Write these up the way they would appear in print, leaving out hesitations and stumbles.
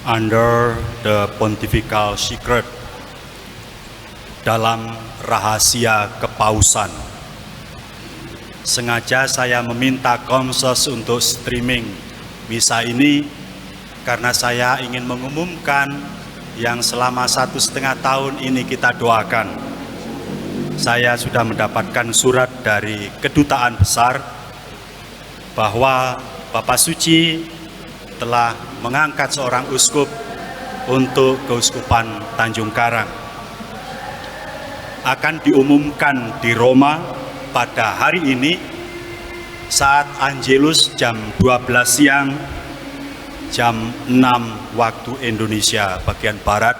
under the pontifical secret, dalam rahasia kepausan. Sengaja saya meminta Komsos untuk streaming misa ini karena saya ingin mengumumkan yang selama 1,5 tahun ini kita doakan. Saya sudah mendapatkan surat dari Kedutaan Besar bahwa Bapak Suci telah mengangkat seorang uskup untuk Keuskupan Tanjung Karang. Akan diumumkan di Roma pada hari ini saat Angelus jam 12 siang, jam 6 waktu Indonesia bagian Barat.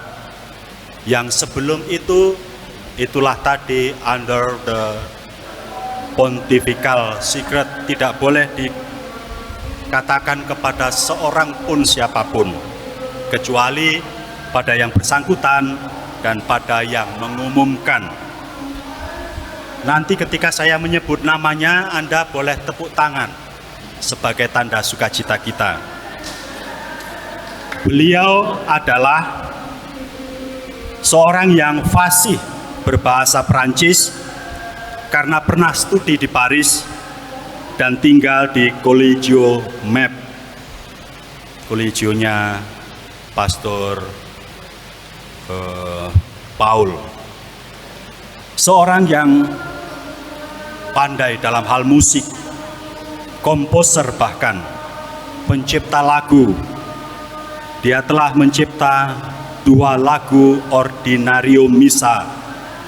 Yang sebelum itu, itulah tadi under the pontifical secret, tidak boleh dikatakan kepada seorang pun siapapun, kecuali pada yang bersangkutan dan pada yang mengumumkan. Nanti ketika saya menyebut namanya, Anda boleh tepuk tangan sebagai tanda sukacita kita. Beliau adalah seorang yang fasih berbahasa Perancis karena pernah studi di Paris dan tinggal di Collegio Mep, kolegionya Pastor Paul. Seorang yang pandai dalam hal musik, komposer bahkan, pencipta lagu. Dia telah mencipta 2 lagu Ordinario Misa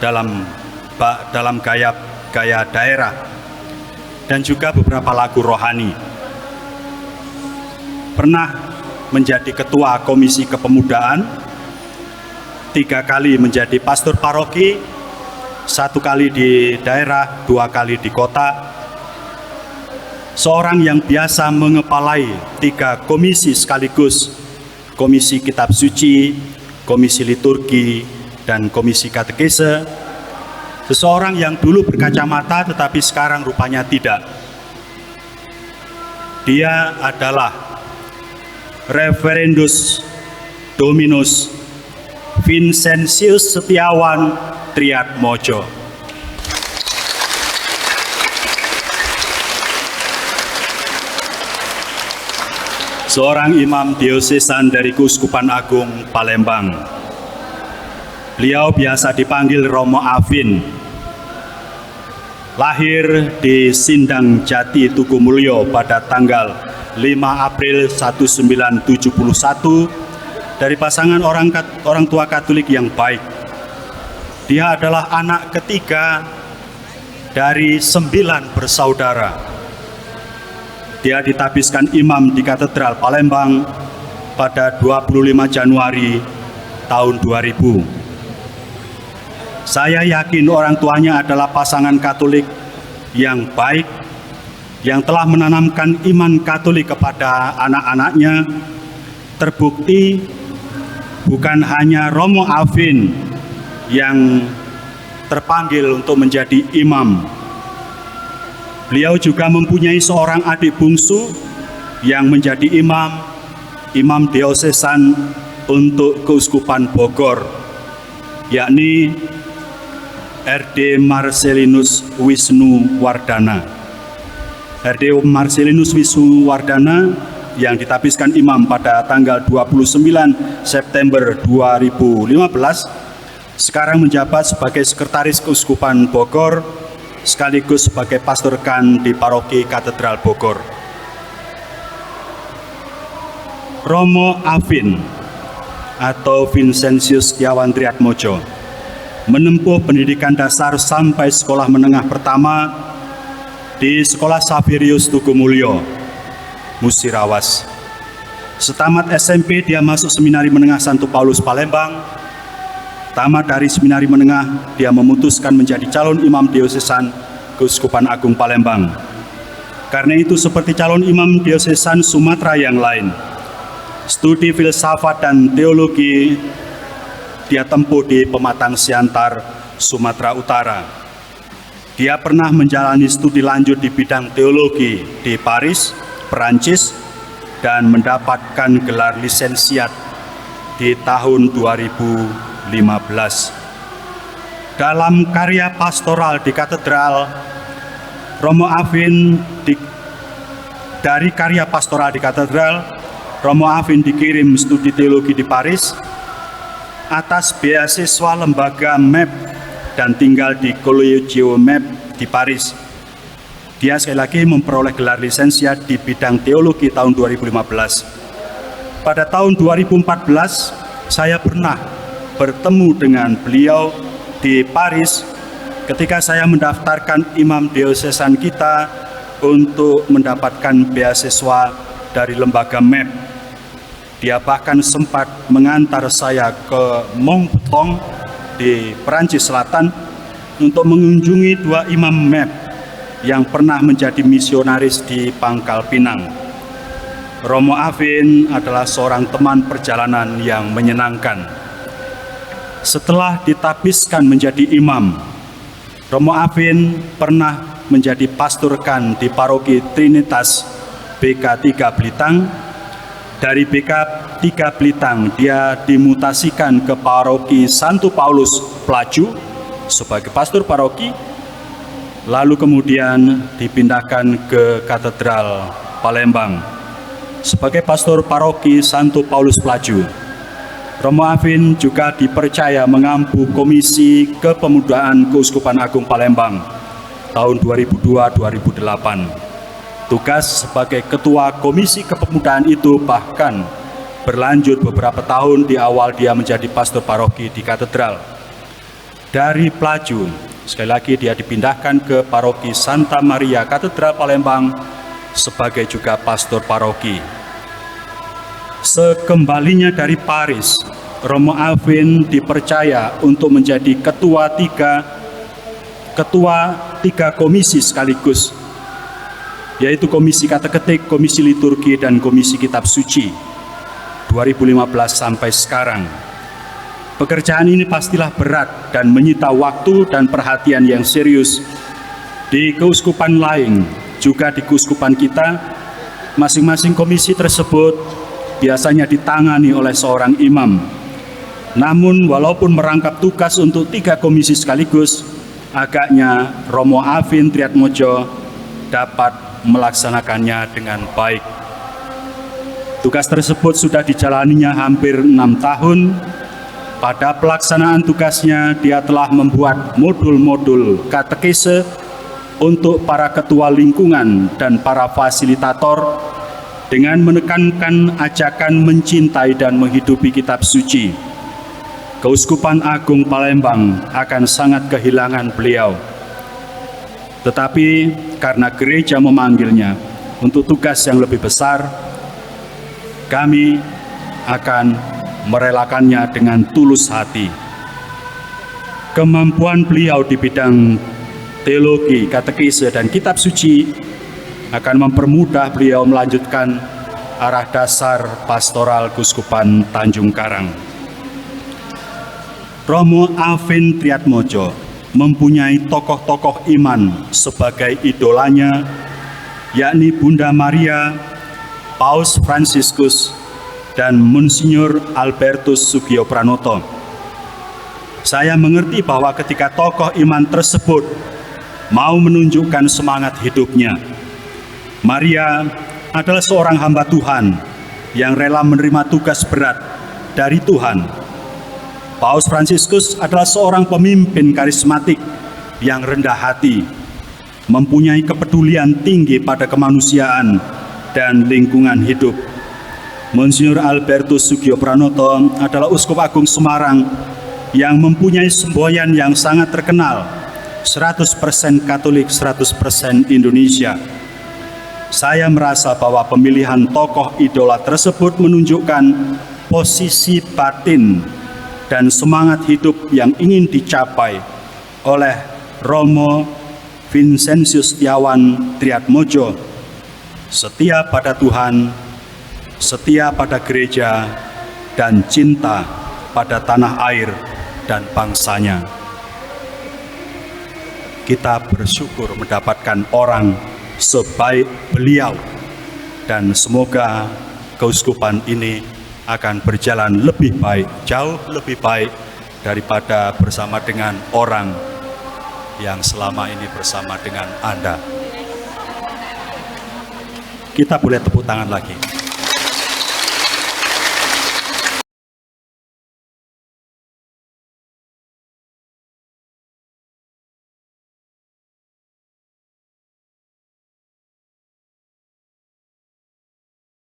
dalam gaya daerah dan juga beberapa lagu rohani. Pernah menjadi ketua Komisi Kepemudaan, 3 kali menjadi pastor paroki, 1 kali di daerah, 2 kali di kota. Seorang yang biasa mengepalai 3 komisi sekaligus, Komisi Kitab Suci, Komisi Liturgi, dan Komisi Katekese. Seseorang yang dulu berkacamata tetapi sekarang rupanya tidak. Dia adalah Reverendus Dominus Vincentius Setiawan Triatmojo. Seorang imam diosesan dari Keuskupan Agung Palembang. Beliau biasa dipanggil Romo Afin. Lahir di Sindang Jati, Tukumulyo pada tanggal 5 April 1971 dari pasangan orang tua Katolik yang baik. Dia adalah anak ketiga dari 9 bersaudara. Dia ditabiskan imam di Katedral Palembang pada 25 Januari tahun 2000. Saya yakin orang tuanya adalah pasangan Katolik yang baik, yang telah menanamkan iman Katolik kepada anak-anaknya. Terbukti bukan hanya Romo Afin yang terpanggil untuk menjadi imam. Beliau juga mempunyai seorang adik bungsu yang menjadi imam diosesan untuk Keuskupan Bogor, yakni RD Marcelinus Wisnu Wardana. RD Marcelinus Wisnu Wardana yang ditabiskan imam pada tanggal 29 September 2015, sekarang menjabat sebagai Sekretaris Keuskupan Bogor sekaligus sebagai pastor kan di Paroki Katedral Bogor. Romo Afin atau Vincentius Setiawan Triatmojo menempuh pendidikan dasar sampai sekolah menengah pertama di Sekolah Saverius Tukumulyo, Musirawas. Setamat SMP dia masuk Seminari Menengah Santo Paulus Palembang. Tamat dari Seminari Menengah, dia memutuskan menjadi calon imam diosesan Keuskupan Agung Palembang. Karena itu seperti calon imam diosesan Sumatera yang lain, studi filsafat dan teologi dia tempuh di Pematang Siantar, Sumatera Utara. Dia pernah menjalani studi lanjut di bidang teologi di Paris, Perancis, dan mendapatkan gelar lisensiat di tahun 2015. Dalam karya pastoral di katedral, Romo Alvin dari karya pastoral di katedral, Romo Alvin dikirim studi teologi di Paris atas beasiswa lembaga MEP dan tinggal di Collegio MEP di Paris. Dia sekali lagi memperoleh gelar lisensiat di bidang teologi tahun 2015. Pada tahun 2014, saya pernah bertemu dengan beliau di Paris ketika saya mendaftarkan imam diosesan kita untuk mendapatkan beasiswa dari lembaga MEP. Dia bahkan sempat mengantar saya ke Montblanc di Perancis Selatan untuk mengunjungi 2 imam MEP yang pernah menjadi misionaris di Pangkal Pinang. Romo Alvin adalah seorang teman perjalanan yang menyenangkan. Setelah ditapiskan menjadi imam, Romo Alvin pernah menjadi pastorkan di paroki Trinitas BK 3 Blitang. Dari BK 3 Blitang, dia dimutasikan ke paroki Santo Paulus Pelaju sebagai pastor paroki, lalu kemudian dipindahkan ke Katedral Palembang sebagai pastor paroki Santo Paulus Pelaju. Romo Alvin juga dipercaya mengampu Komisi Kepemudaan Keuskupan Agung Palembang tahun 2002-2008. Tugas sebagai ketua Komisi Kepemudaan itu bahkan berlanjut beberapa tahun. Di awal dia menjadi pastor paroki di katedral. Dari Pelaju, sekali lagi dia dipindahkan ke paroki Santa Maria Katedral Palembang sebagai juga pastor paroki. Sekembalinya dari Paris, Romo Alvin dipercaya untuk menjadi ketua tiga komisi sekaligus, yaitu Komisi Kateketik, Komisi Liturgi, dan Komisi Kitab Suci 2015 sampai sekarang. Pekerjaan ini pastilah berat dan menyita waktu dan perhatian yang serius. Di keuskupan lain, juga di keuskupan kita, masing-masing komisi tersebut biasanya ditangani oleh seorang imam. Namun walaupun merangkap tugas untuk 3 komisi sekaligus, agaknya Romo Alvin Triatmojo dapat melaksanakannya dengan baik. Tugas tersebut sudah dijalaninya hampir 6 tahun. Pada pelaksanaan tugasnya, dia telah membuat modul-modul katekese untuk para ketua lingkungan dan para fasilitator dengan menekankan ajakan mencintai dan menghidupi kitab suci. Keuskupan Agung Palembang akan sangat kehilangan beliau. Tetapi karena gereja memanggilnya untuk tugas yang lebih besar, kami akan merelakannya dengan tulus hati. Kemampuan beliau di bidang teologi, katekese, dan kitab suci akan mempermudah beliau melanjutkan arah dasar pastoral Keuskupan Tanjung Karang. Romo Alvin Triatmojo mempunyai tokoh-tokoh iman sebagai idolanya, yakni Bunda Maria, Paus Fransiskus, dan Monsignor Albertus Sugiopranoto. Saya mengerti bahwa ketika tokoh iman tersebut mau menunjukkan semangat hidupnya, Maria adalah seorang hamba Tuhan yang rela menerima tugas berat dari Tuhan. Paus Fransiskus adalah seorang pemimpin karismatik yang rendah hati, mempunyai kepedulian tinggi pada kemanusiaan dan lingkungan hidup. Monsignor Albertus Sugiopranoto adalah Uskup Agung Semarang yang mempunyai semboyan yang sangat terkenal, 100% Katolik, 100% Indonesia. Saya merasa bahwa pemilihan tokoh idola tersebut menunjukkan posisi batin dan semangat hidup yang ingin dicapai oleh Romo Vincentius Setiawan Triatmojo, setia pada Tuhan, setia pada gereja, dan cinta pada tanah air dan bangsanya. Kita bersyukur mendapatkan orang sebaik beliau, dan semoga keuskupan ini akan berjalan lebih baik, jauh lebih baik daripada bersama dengan orang yang selama ini bersama dengan Anda. Kita boleh tepuk tangan lagi.